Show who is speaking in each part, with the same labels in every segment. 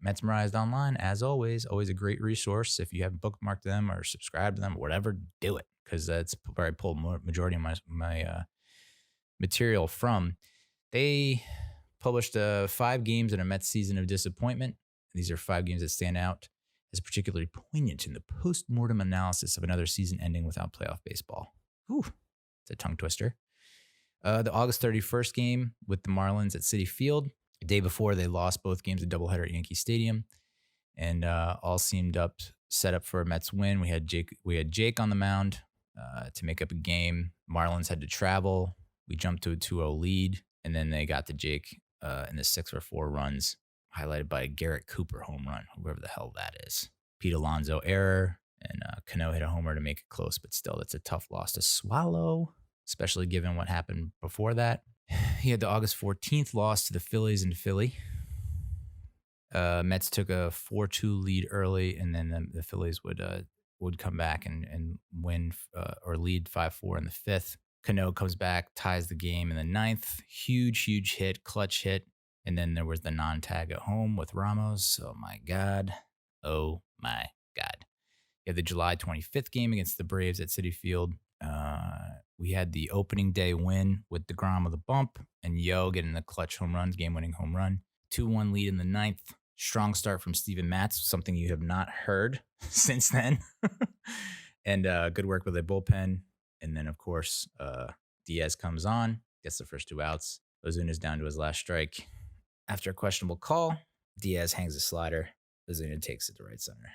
Speaker 1: Metsmerized Online, as always a great resource. If you haven't bookmarked them or subscribed to them, or whatever, do it, because that's where I pull majority of my material from. They published 5 games in a Mets season of disappointment. These are 5 games that stand out as particularly poignant in the post-mortem analysis of another season ending without playoff baseball. Whew, it's a tongue twister. The August 31st game with the Marlins at Citi Field. The day before, they lost both games at doubleheader at Yankee Stadium, and all seemed set up for a Mets win. We had Jake on the mound to make up a game. Marlins had to travel. We jumped to a 2-0 lead, and then they got to Jake in the 6 or 4 runs, highlighted by a Garrett Cooper home run, whoever the hell that is. Pete Alonso error, and Cano hit a homer to make it close, but still, that's a tough loss to swallow, especially given what happened before that. He had the August 14th loss to the Phillies in Philly. Mets took a 4-2 lead early, and then the Phillies would come back and win or lead 5-4 in the 5th. Cano comes back, ties the game in the 9th. Huge hit, clutch hit. And then there was the non-tag at home with Ramos. Oh, my God. You had the July 25th game against the Braves at Citi Field. We had the opening day win with DeGrom with a bump and Yo getting the clutch home runs, game-winning home run. 2-1 lead in the 9th. Strong start from Steven Matz, something you have not heard since then. And good work with the bullpen. And then, of course, Diaz comes on, gets the first 2 outs. Ozuna's down to his last strike. After a questionable call, Diaz hangs a slider. Ozuna takes it to right center.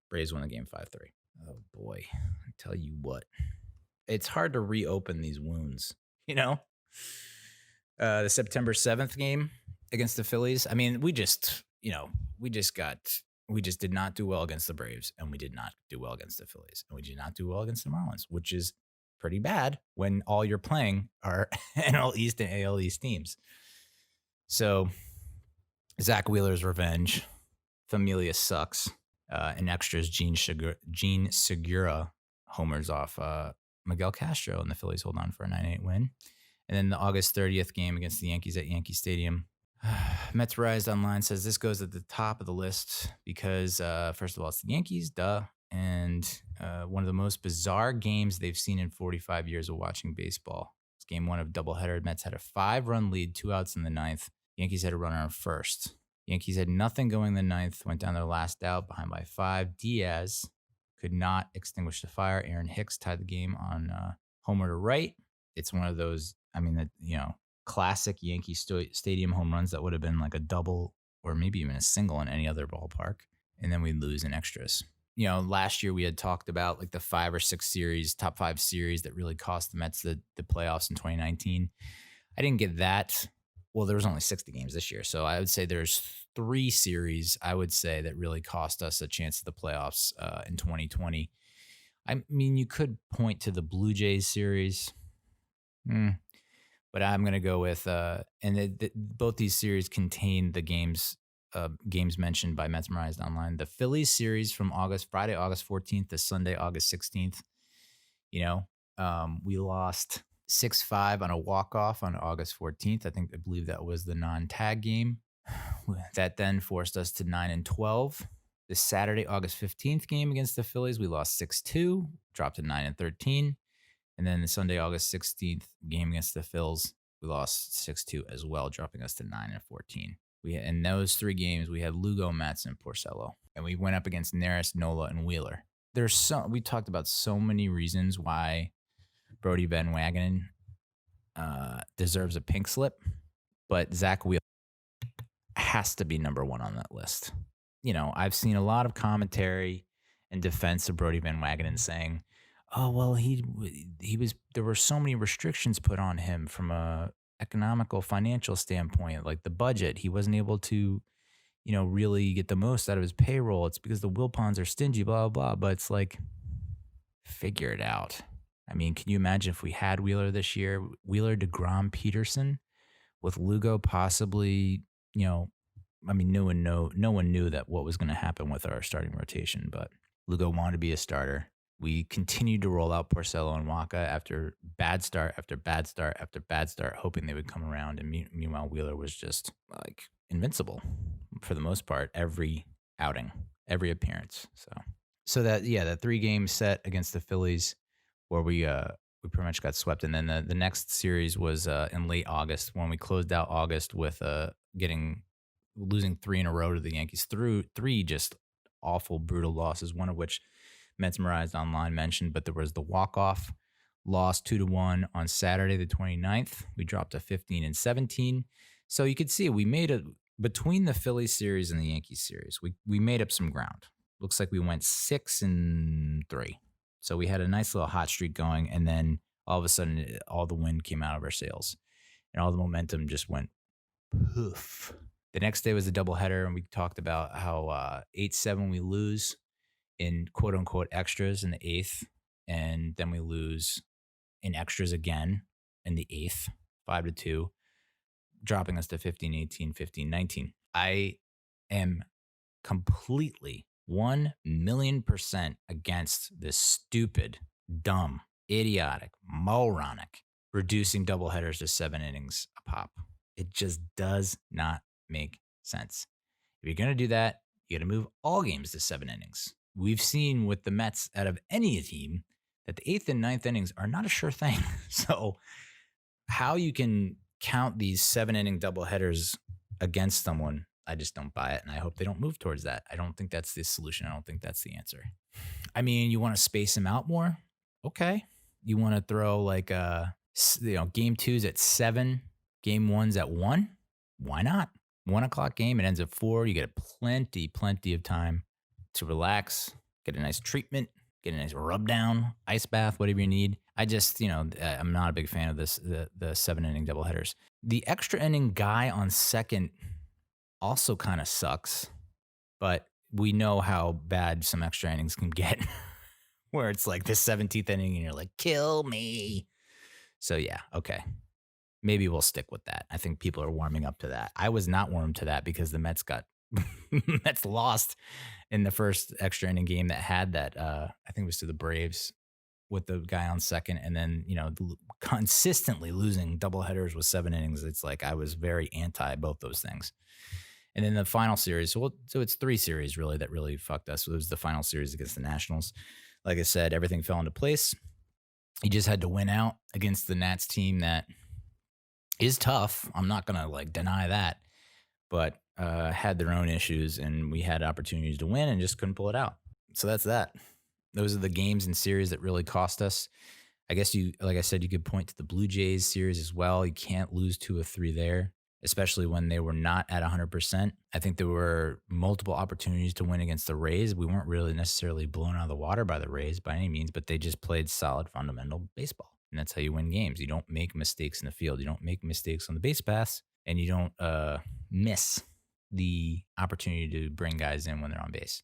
Speaker 1: Braves win the game 5-3. Oh, boy. I tell you what. It's hard to reopen these wounds, you know? The September 7th game against the Phillies. I mean, we just did not do well against the Braves, and we did not do well against the Phillies, and we did not do well against the Marlins, which is pretty bad when all you're playing are NL East and AL East teams. So, Zach Wheeler's revenge. Familia sucks. In extras, Gene Segura homers off Miguel Castro, and the Phillies hold on for a 9-8 win. And then the August 30th game against the Yankees at Yankee Stadium. MetsmerizedOnline says this goes at the top of the list because, first of all, it's the Yankees, duh. And one of the most bizarre games they've seen in 45 years of watching baseball. It's game 1 of doubleheader. Mets had a 5-run lead, 2 outs in the 9th. Yankees had a runner on first. Yankees had nothing going in the 9th, went down their last out, behind by 5. Diaz could not extinguish the fire. Aaron Hicks tied the game on homer to right. It's one of those, classic Yankee Stadium home runs that would have been like a double or maybe even a single in any other ballpark. And then we lose in extras. Last year we had talked about like the 5 or 6 series, top 5 series that really cost the Mets the playoffs in 2019. I didn't get that. Well, there was only 60 games this year. So I would say there's 3 series, I would say, that really cost us a chance at the playoffs in 2020. I mean, you could point to the Blue Jays series. But I'm going to go with, both these series contain the games mentioned by MetsmerizedOnline. The Phillies series from Friday, August 14th to Sunday, August 16th. We lost 6-5 on a walk-off on August 14th. I believe that was the non-tag game. That then forced us to 9-12. The Saturday, August 15th game against the Phillies, we lost 6-2, dropped to 9-13. And then the Sunday, August 16th game against the Phils, we lost 6-2 as well, dropping us to 9-14. In those 3 games, we had Lugo, Matson, Porcello. And we went up against Neris, Nola, and Wheeler. We talked about so many reasons why Brodie Van Wagenen deserves a pink slip, but Zach Wheeler has to be number 1 on that list. I've seen a lot of commentary and defense of Brodie Van Wagenen saying, oh, well, there were so many restrictions put on him from a economical, financial standpoint, like the budget. He wasn't able to, really get the most out of his payroll. It's because the Wilpons are stingy, blah, blah, blah. But it's like, figure it out. I mean, can you imagine if we had Wheeler this year? Wheeler, DeGrom, Peterson, with Lugo possibly, no one knew that what was going to happen with our starting rotation, but Lugo wanted to be a starter. We continued to roll out Porcello and Waka after bad start after bad start, hoping they would come around. And meanwhile, Wheeler was just like invincible. for the most part, every outing, every appearance. So that 3-game set against the Phillies where we pretty much got swept, and then the next series was in late August when we closed out August with losing 3 in a row to the Yankees through 3 just awful brutal losses. One of which MetsmerizedOnline mentioned, but there was the walk-off loss 2-1 on Saturday the 29th. We dropped to 15-17. So you could see we made between the Phillies series and the Yankees series, we made up some ground. Looks like we went 6-3. So we had a nice little hot streak going, and then all of a sudden, all the wind came out of our sails, and all the momentum just went poof. The next day was a doubleheader, and we talked about how 8-7 we lose in quote-unquote extras in the 8th, and then we lose in extras again in the 8th, 5-2, dropping us to 15-18, 15-19. I am completely 1,000,000% against this stupid, dumb, idiotic, moronic reducing doubleheaders to 7 innings a pop. It just does not make sense. If you're going to do that, you got to move all games to 7 innings. We've seen with the Mets out of any team that the 8th and 9th innings are not a sure thing. So how you can count these 7-inning doubleheaders against someone, I just don't buy it, and I hope they don't move towards that. I don't think that's the solution. I don't think that's the answer. I mean, you want to space them out more? Okay. You want to throw like game 2s at 7, game 1s at 1? Why not? 1 o'clock game, it ends at 4. You get plenty of time to relax, get a nice treatment, get a nice rub down, ice bath, whatever you need. I just, I'm not a big fan of the 7-inning doubleheaders. The extra inning guy on second also kind of sucks, but we know how bad some extra innings can get where it's like the 17th inning and you're like, kill me. So yeah, okay. Maybe we'll stick with that. I think people are warming up to that. I was not warmed to that because the Mets lost in the first extra inning game that had that, I think it was to the Braves with the guy on second, and then, consistently losing doubleheaders with 7 innings. It's like I was very anti both those things. And then the final series, so it's 3 series really that really fucked us. So it was the final series against the Nationals. Like I said, everything fell into place. You just had to win out against the Nats team that is tough. I'm not going to deny that, but had their own issues, and we had opportunities to win and just couldn't pull it out. So that's that. Those are the games and series that really cost us. I guess like I said, you could point to the Blue Jays series as well. You can't lose 2 of 3 there, especially when they were not at 100%. I think there were multiple opportunities to win against the Rays. We weren't really necessarily blown out of the water by the Rays by any means, but they just played solid fundamental baseball. And that's how you win games. You don't make mistakes in the field. You don't make mistakes on the base paths, and you don't miss the opportunity to bring guys in when they're on base.